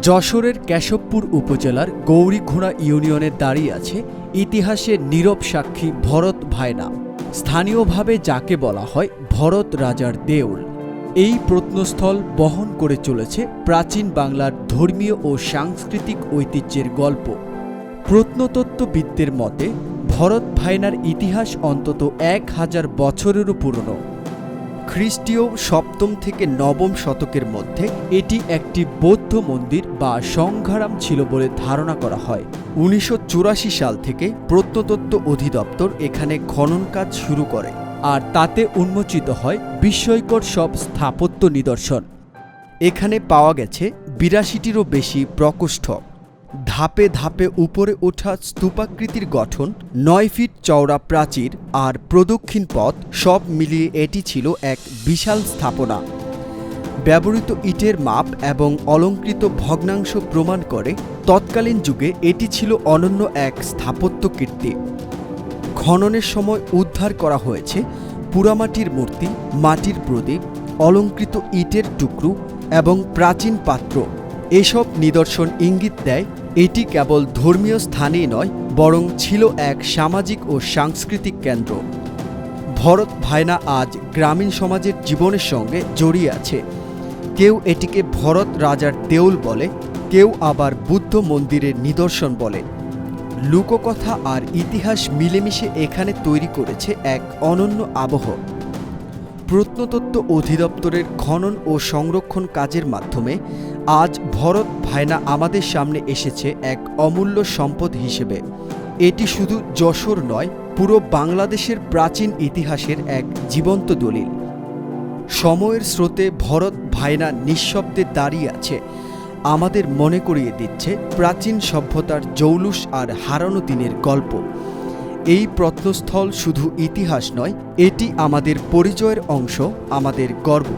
যশোরের কেশবপুর উপজেলার গৌরীঘোড়া ইউনিয়নে দাঁড়িয়ে আছে ইতিহাসের নীরব সাক্ষী ভরত ভায়না, স্থানীয়ভাবে যাকে বলা হয় ভরত রাজার দেউল। এই প্রত্নস্থল বহন করে চলেছে প্রাচীন বাংলার ধর্মীয় ও সাংস্কৃতিক ঐতিহ্যের গল্প। প্রত্নতত্ত্ববিদদের মতে ভরত ভায়নার ইতিহাস অন্তত 1000 বছরেরও পুরনো। খ্রিস্টীয় সপ্তম থেকে নবম শতকের মধ্যে এটি একটি বৌদ্ধ মন্দির বা সংঘারাম ছিল বলে ধারণা করা হয়। 1984 সাল থেকে প্রত্নতত্ত্ব অধিদপ্তর এখানে খনন কাজ শুরু করে, আর তাতে উন্মোচিত হয় বিস্ময়কর সব স্থাপত্য নিদর্শন। এখানে পাওয়া গেছে 82টিরও বেশি প্রকোষ্ঠ, ধাপে ধাপে উপরে ওঠা স্তূপাকৃতির গঠন, 9 ফিট চওড়া প্রাচীর আর প্রদক্ষিণ পথ, সব মিলিয়ে এটি ছিল এক বিশাল স্থাপনা। ব্যবহৃত ইটের মাপ এবং অলঙ্কৃত ভগ্নাংশ প্রমাণ করে তৎকালীন যুগে এটি ছিল অনন্য এক স্থাপত্য কীর্তি। খননের সময় উদ্ধার করা হয়েছে পোড়ামাটির মূর্তি, মাটির প্রদীপ, অলঙ্কৃত ইটের টুকরো এবং প্রাচীন পাত্র। এসব নিদর্শন ইঙ্গিত দেয় এটি কেবল ধর্মীয় স্থানই নয়, বরং ছিল এক সামাজিক ও সাংস্কৃতিক কেন্দ্র। ভরত ভায়না আজ গ্রামীণ সমাজের জীবনের সঙ্গে জড়িয়ে আছে। কেউ এটিকে ভরত রাজার দেউল বলে, কেউ আবার বুদ্ধ মন্দিরের নিদর্শন বলে। লোককথা আর ইতিহাস মিলেমিশে এখানে তৈরি করেছে এক অনন্য আবহ। প্রত্নতত্ত্ব অধিদপ্তরের খনন ও সংরক্ষণ কাজের মাধ্যমে আজ ভরত ভায়না আমাদের সামনে এসেছে এক অমূল্য সম্পদ হিসেবে। এটি শুধু যশোর নয়, পুরো বাংলাদেশের প্রাচীন ইতিহাসের এক জীবন্ত দলিল। সময়ের স্রোতে ভরত ভায়না নিঃশব্দে দাঁড়িয়ে আছে, আমাদের মনে করিয়ে দিচ্ছে প্রাচীন সভ্যতার জৌলুস আর হারানো দিনের গল্প। এই প্রত্নস্থল শুধু ইতিহাস নয়, এটি আমাদের পরিচয়ের অংশ, আমাদের গর্ব।